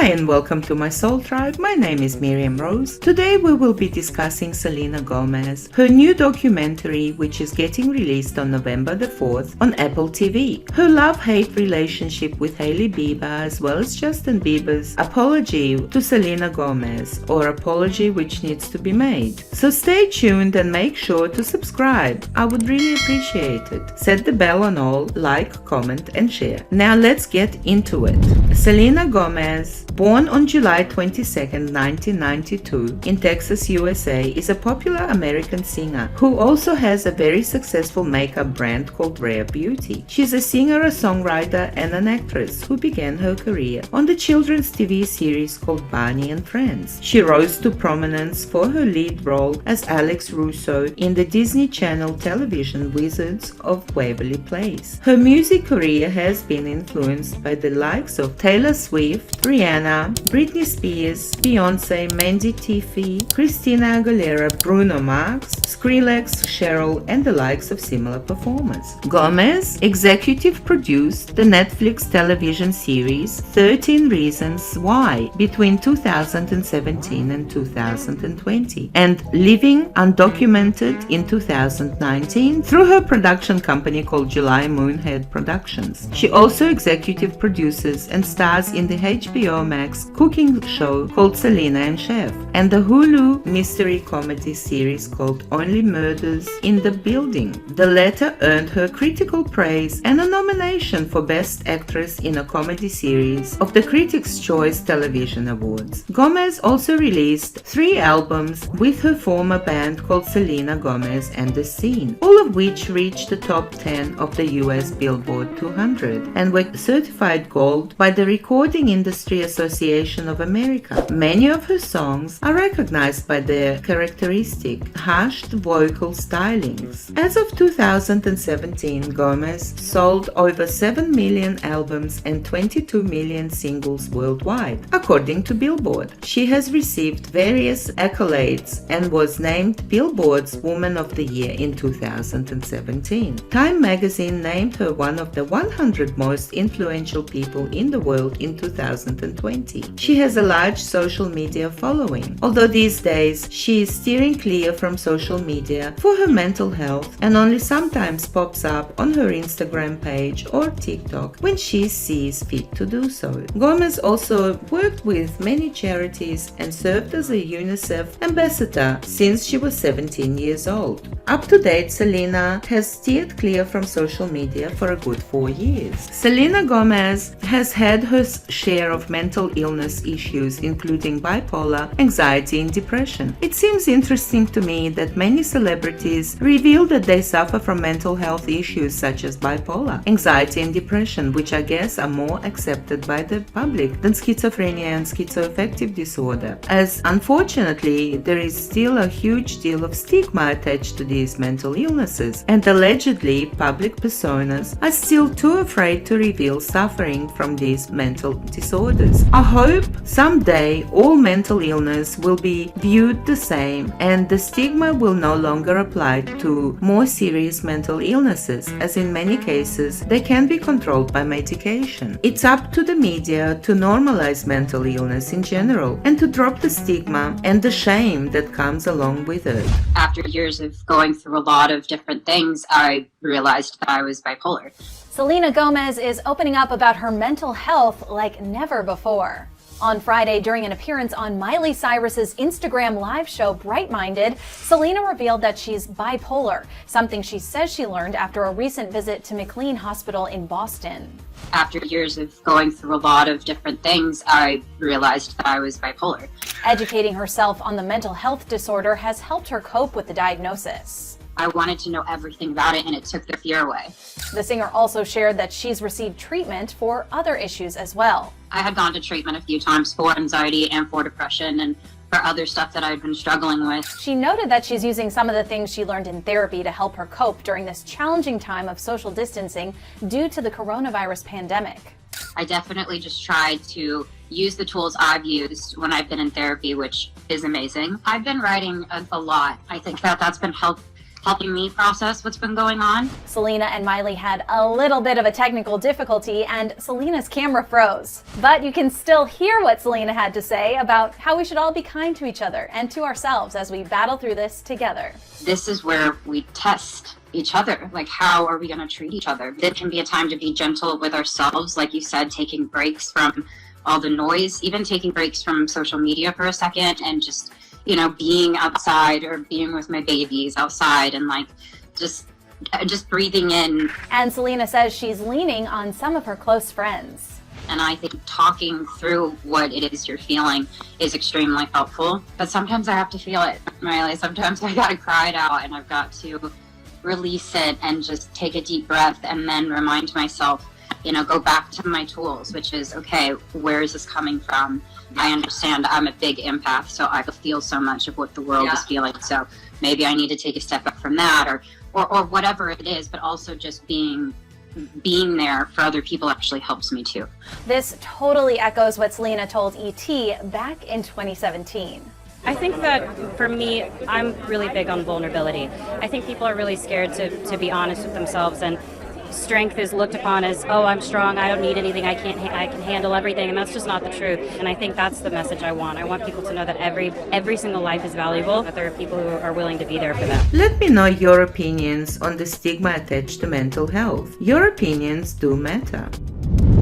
Hi and welcome to my Soul Tribe. My name is Miriam Rose. Today we will be discussing Selena Gomez, her new documentary which is getting released on November the 4th on Apple TV. Her love-hate relationship with Bieber as well as Justin Bieber's apology to Selena Gomez, or apology which needs to be made. So stay tuned and make sure to subscribe. I would really appreciate it. Set the bell on all, like, comment and share. Now let's get into it. Selena Gomez, born on July 22, 1992 in Texas, USA, is a popular American singer who also has a very successful makeup brand called Rare Beauty. She's a singer, a songwriter and an actress who began her career on the children's TV series called Barney and Friends. She rose to prominence for her lead role as Alex Russo in the Disney Channel television Wizards of Waverly Place. Her music career has been influenced by the likes of Taylor Swift, Rihanna, Britney Spears, Beyonce, Mandy Tiffy, Christina Aguilera, Bruno Mars, Skrillex, Cheryl, and the likes of similar performers. Gomez executive produced the Netflix television series 13 Reasons Why between 2017 and 2020, and Living Undocumented in 2019 through her production company called July Moonhead Productions. She also executive produces and stars in the HBO Max cooking show called Selena and Chef, and the Hulu mystery comedy series called Only Murders in the Building. The latter earned her critical praise and a nomination for Best Actress in a Comedy Series of the Critics' Choice Television Awards. Gomez also released 3 albums with her former band called Selena Gomez and The Scene, all of which reached the top 10 of the US Billboard 200 and were certified gold by the Recording Industry Association of America. Many of her songs are recognized by their characteristic hushed vocal stylings. As of 2017, Gomez sold over 7 million albums and 22 million singles worldwide, according to Billboard. She has received various accolades and was named Billboard's Woman of the Year in 2017. Time magazine named her one of the 100 most influential people in the world in 2020. She has a large social media following, although these days she is steering clear from social media for her mental health and only sometimes pops up on her Instagram page or TikTok when she sees fit to do so. Gomez also worked with many charities and served as a UNICEF ambassador since she was 17 years old. Up to date, Selena has steered clear from social media for a good 4 years. Selena Gomez has had her share of mental illness issues, including bipolar, anxiety, and depression. It seems interesting to me that many celebrities reveal that they suffer from mental health issues such as bipolar, anxiety, and depression, which I guess are more accepted by the public than schizophrenia and schizoaffective disorder, as unfortunately there is still a huge deal of stigma attached to these mental illnesses, and allegedly public personas are still too afraid to reveal suffering from these mental disorders. I hope someday all mental illness will be viewed the same and the stigma will no longer apply to more serious mental illnesses, as in many cases they can be controlled by medication. It's up to the media to normalize mental illness in general and to drop the stigma and the shame that comes along with it. After years of going through a lot of different things, I realized that I was bipolar. Selena Gomez is opening up about her mental health like never before. On Friday, during an appearance on Miley Cyrus's Instagram live show Bright Minded, Selena revealed that she's bipolar, something she says she learned after a recent visit to McLean Hospital in Boston. After years of going through a lot of different things, I realized that I was bipolar. Educating herself on the mental health disorder has helped her cope with the diagnosis. I wanted to know everything about it, and it took the fear away. The singer also shared that she's received treatment for other issues as well. I had gone to treatment a few times for anxiety and for depression and for other stuff that I'd been struggling with. She noted that she's using some of the things she learned in therapy to help her cope during this challenging time of social distancing due to the coronavirus pandemic. I definitely just tried to use the tools I've used when I've been in therapy, which is amazing. I've been writing a lot. I think that that's been helping me process what's been going on. Selena and Miley had a little bit of a technical difficulty and Selena's camera froze. But you can still hear what Selena had to say about how we should all be kind to each other and to ourselves as we battle through this together. This is where we test each other. Like, how are we going to treat each other? It can be a time to be gentle with ourselves, like you said, taking breaks from all the noise, even taking breaks from social media for a second and just, being outside or being with my babies outside and like just breathing in. And Selena says she's leaning on some of her close friends. And I think talking through what it is you're feeling is extremely helpful. But sometimes I have to feel it, Miley. Sometimes I got to cry it out and I've got to release it and just take a deep breath and then remind myself, go back to my tools, which is, okay, where is this coming from? I understand I'm a big empath, so I feel so much of what the world is feeling. So maybe I need to take a step back from that or whatever it is, but also just being there for other people actually helps me too. This totally echoes what Selena told ET back in 2017. I think that for me, I'm really big on vulnerability. I think people are really scared to be honest with themselves, and strength is looked upon as, oh, I'm strong, I don't need anything, I can handle everything, and that's just not the truth. And I think that's the message I want. I want people to know that every single life is valuable, that there are people who are willing to be there for them. Let me know your opinions on the stigma attached to mental health. Your opinions do matter.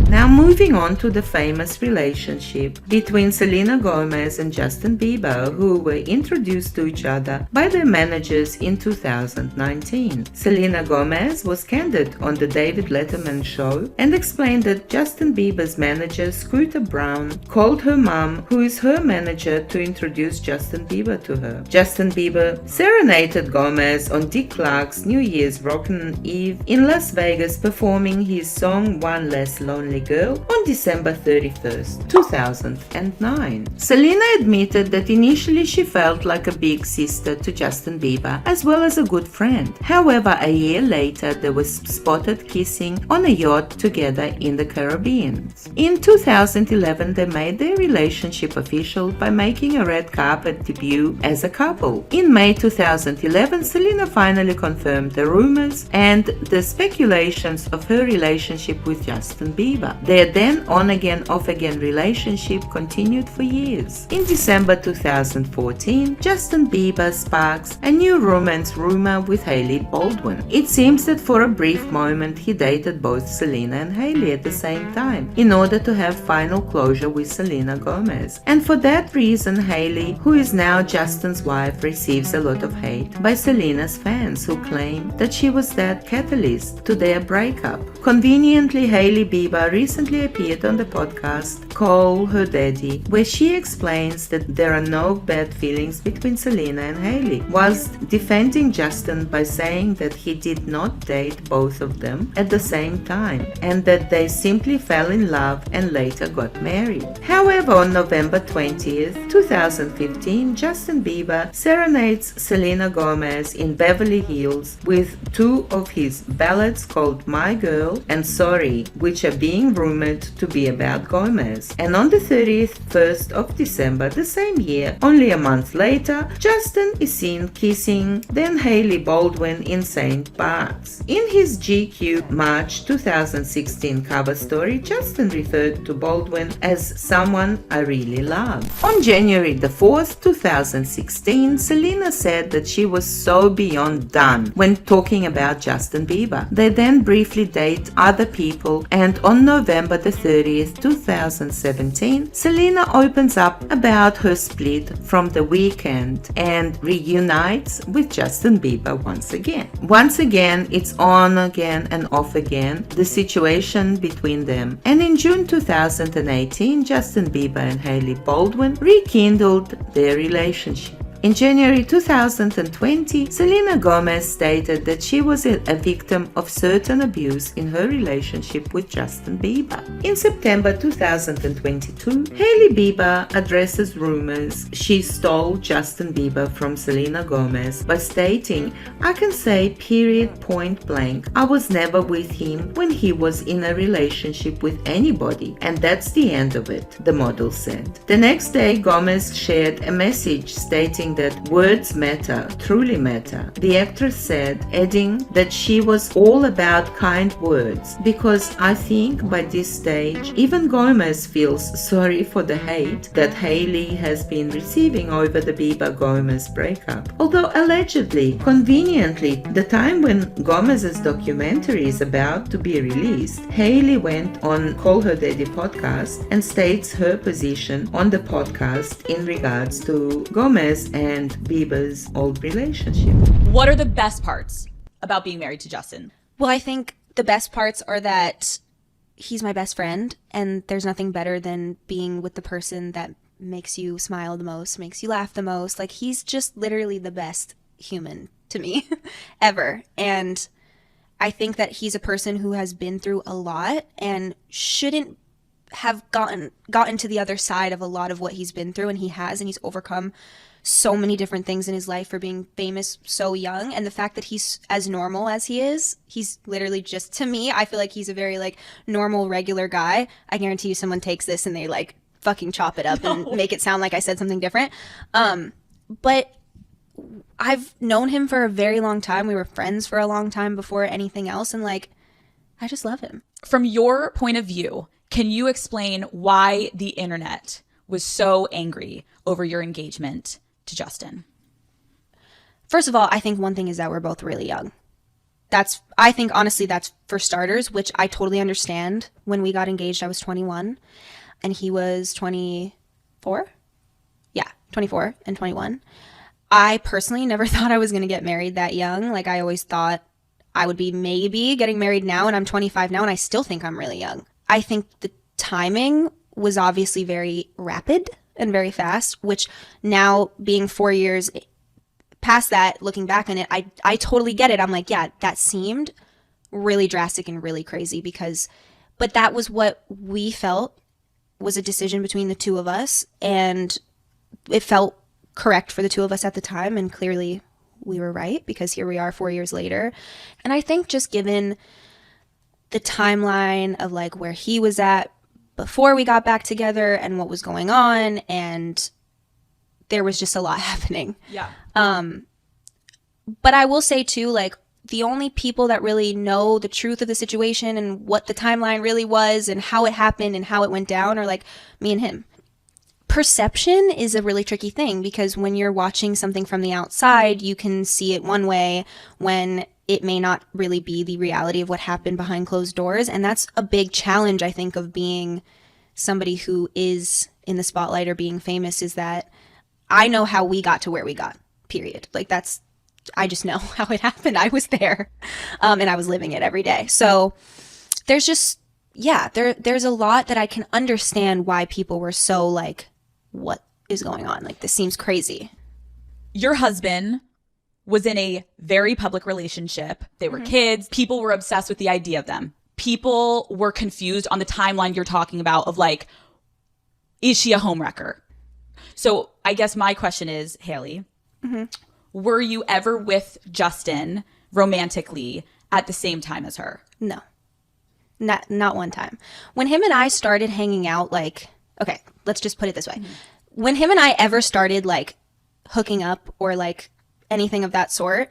Now moving on to the famous relationship between Selena Gomez and Justin Bieber, who were introduced to each other by their managers in 2019. Selena Gomez was candid on the David Letterman show and explained that Justin Bieber's manager, Scooter Braun, called her mom, who is her manager, to introduce Justin Bieber to her. Justin Bieber serenaded Gomez on Dick Clark's New Year's Rockin' Eve in Las Vegas, performing his song One Less Lonely Girl on December 31st, 2009. Selena admitted that initially she felt like a big sister to Justin Bieber as well as a good friend. However, a year later they were spotted kissing on a yacht together in the Caribbean. In 2011 they made their relationship official by making a red carpet debut as a couple. In May 2011, Selena finally confirmed the rumors and the speculations of her relationship with Justin Bieber. Their then on-again, off-again relationship continued for years. In December 2014, Justin Bieber sparks a new romance rumor with Hailey Baldwin. It seems that for a brief moment he dated both Selena and Hailey at the same time in order to have final closure with Selena Gomez. And for that reason, Hailey, who is now Justin's wife, receives a lot of hate by Selena's fans who claim that she was that catalyst to their breakup. Conveniently, Hailey Bieber recently appeared on the podcast Call Her Daddy, where she explains that there are no bad feelings between Selena and Hailey, whilst defending Justin by saying that he did not date both of them at the same time and that they simply fell in love and later got married. However, on November 20th, 2015, Justin Bieber serenades Selena Gomez in Beverly Hills with two of his ballads called My Girl and Sorry, which are being rumored to be about Gomez. And on the 31st of December the same year, only a month later, Justin is seen kissing then Hailey Baldwin in St. Bart's. In his GQ March 2016 cover story, Justin referred to Baldwin as someone I really love. On January the 4th, 2016, Selena said that she was so beyond done when talking about Justin Bieber. They then briefly date other people, and on November the 30th, 2017, Selena opens up about her split from The Weeknd and reunites with Justin Bieber once again. Once again, it's on again and off again, the situation between them. And in June 2018, Justin Bieber and Hailey Baldwin rekindled their relationship. In January 2020, Selena Gomez stated that she was a victim of certain abuse in her relationship with Justin Bieber. In September 2022, Hailey Bieber addresses rumors she stole Justin Bieber from Selena Gomez by stating, "I can say period point blank, I was never with him when he was in a relationship with anybody, and that's the end of it," the model said. The next day, Gomez shared a message stating something that words matter, truly matter. The actress said, adding that she was all about kind words, because I think by this stage, even Gomez feels sorry for the hate that Hailey has been receiving over the Bieber-Gomez breakup. Although allegedly, conveniently, the time when Gomez's documentary is about to be released, Hailey went on Call Her Daddy podcast and states her position on the podcast in regards to Gomez and Bieber's old relationship. What are the best parts about being married to Justin? Well, I think the best parts are that he's my best friend, and there's nothing better than being with the person that makes you smile the most, makes you laugh the most. Like, he's just literally the best human to me ever. And I think that he's a person who has been through a lot and shouldn't have gotten to the other side of a lot of what he's been through, and he has, and he's overcome so many different things in his life for being famous so young. And the fact that he's as normal as he is, he's literally just, to me, I feel like he's a very like normal, regular guy. I guarantee you someone takes this and they like fucking chop it up and make it sound like I said something different. But I've known him for a very long time. We were friends for a long time before anything else, and like, I just love him. From your point of view, can you explain why the internet was so angry over your engagement to Justin? First of all, I think one thing is that we're both really young. I think honestly that's for starters, which I totally understand. When we got engaged, I was 21 and he was 24. Yeah, 24 and 21. I personally never thought I was going to get married that young. Like, I always thought I would be maybe getting married now, and I'm 25 now, and I still think I'm really young. I think the timing was obviously very rapid and very fast, which now being 4 years past that, looking back on it, I totally get it. I'm like, yeah, that seemed really drastic and really crazy but that was what we felt was a decision between the two of us, and it felt correct for the two of us at the time, and clearly we were right, because here we are 4 years later. And I think just given the timeline of like where he was at before we got back together and what was going on, and there was just a lot happening. Yeah. But I will say too, like, the only people that really know the truth of the situation and what the timeline really was and how it happened and how it went down are like me and him. Perception is a really tricky thing, because when you're watching something from the outside, you can see it one way when it may not really be the reality of what happened behind closed doors. And that's a big challenge, I think, of being somebody who is in the spotlight or being famous, is that I know how we got to where we got, period. Like, I just know how it happened. I was there, and I was living it every day. So there's just, yeah, there's a lot that I can understand why people were so like, what is going on? Like, this seems crazy. Your husband was in a very public relationship. They were kids. People were obsessed with the idea of them. People were confused on the timeline you're talking about of like, is she a homewrecker? So I guess my question is, Hailey, were you ever with Justin romantically at the same time as her? No, not one time. When him and I started hanging out, like, okay, let's just put it this way. When him and I ever started like hooking up or like anything of that sort,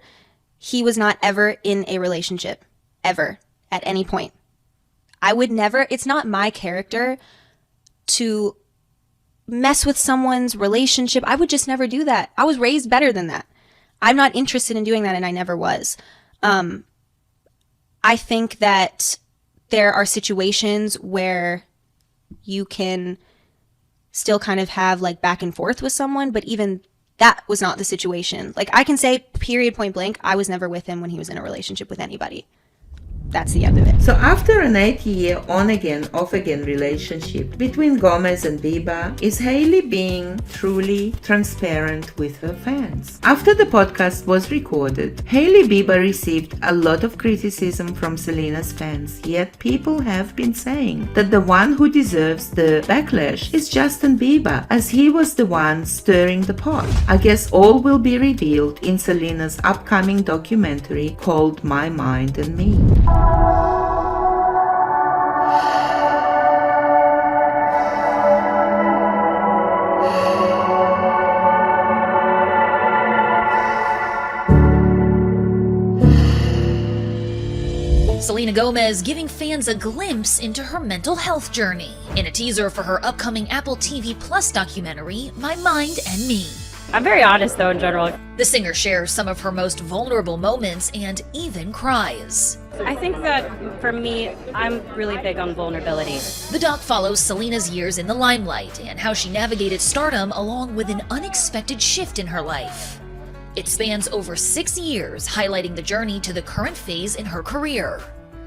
he was not ever in a relationship, ever, at any point. I would never, it's not my character to mess with someone's relationship. I would just never do that. I was raised better than that. I'm not interested in doing that, and I never was. I think that there are situations where you can still kind of have like back and forth with someone, but even that was not the situation. Like, I can say period, point blank, I was never with him when he was in a relationship with anybody. That's the end of it. So after an 8-year on-again, off-again relationship between Gomez and Bieber, is Hailey being truly transparent with her fans? After the podcast was recorded, Hailey Bieber received a lot of criticism from Selena's fans, yet people have been saying that the one who deserves the backlash is Justin Bieber, as he was the one stirring the pot. I guess all will be revealed in Selena's upcoming documentary called My Mind and Me. Selena Gomez giving fans a glimpse into her mental health journey in a teaser for her upcoming Apple TV Plus documentary, My Mind and Me. I'm very honest though in general. The singer shares some of her most vulnerable moments and even cries. I think that for me, I'm really big on vulnerability. The doc follows Selena's years in the limelight and how she navigated stardom along with an unexpected shift in her life. It spans over 6 years, highlighting the journey to the current phase in her career.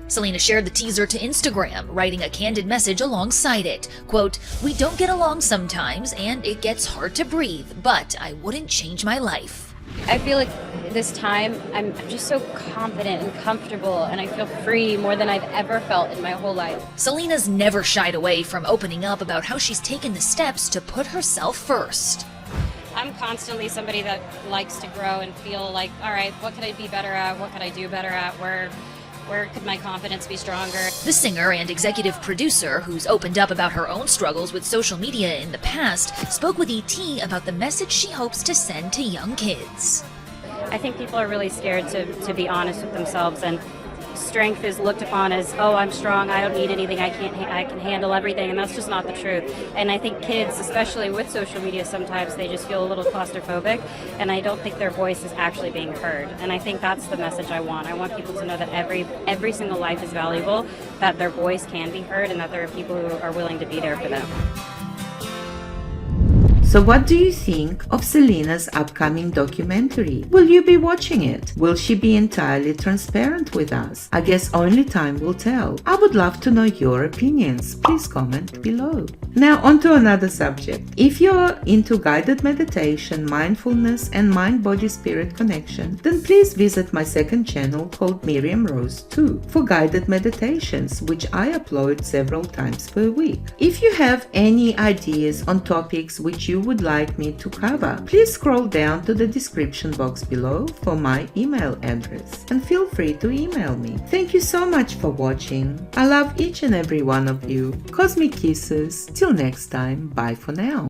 Selena shared the teaser to Instagram, writing a candid message alongside it. Quote, "We don't get along sometimes and it gets hard to breathe, but I wouldn't change my life." I feel like this time I'm just so confident and comfortable, and I feel free more than I've ever felt in my whole life. Selena's never shied away from opening up about how she's taken the steps to put herself first. I'm constantly somebody that likes to grow and feel like, all right, what could I be better at? What could I do better at? Where could my confidence be stronger? The singer and executive producer, who's opened up about her own struggles with social media in the past, spoke with ET about the message she hopes to send to young kids. I think people are really scared to be honest with themselves, and strength is looked upon as, oh, I'm strong, I don't need anything, I can handle everything, and that's just not the truth. And I think kids, especially with social media, sometimes they just feel a little claustrophobic, and I don't think their voice is actually being heard. And I think that's the message I want. I want people to know that every single life is valuable, that their voice can be heard, and that there are people who are willing to be there for them. So what do you think of Selena's upcoming documentary? Will you be watching it? Will she be entirely transparent with us? I guess only time will tell. I would love to know your opinions. Please comment below. Now on to another subject. If you're into guided meditation, mindfulness and mind-body-spirit connection, then please visit my second channel called Miriam Rose 2 for guided meditations, which I upload several times per week. If you have any ideas on topics which you would like me to cover, please scroll down to the description box below for my email address and feel free to email me. Thank you so much for watching. I love each and every one of you. Cosmic kisses. Till next time. Bye for now.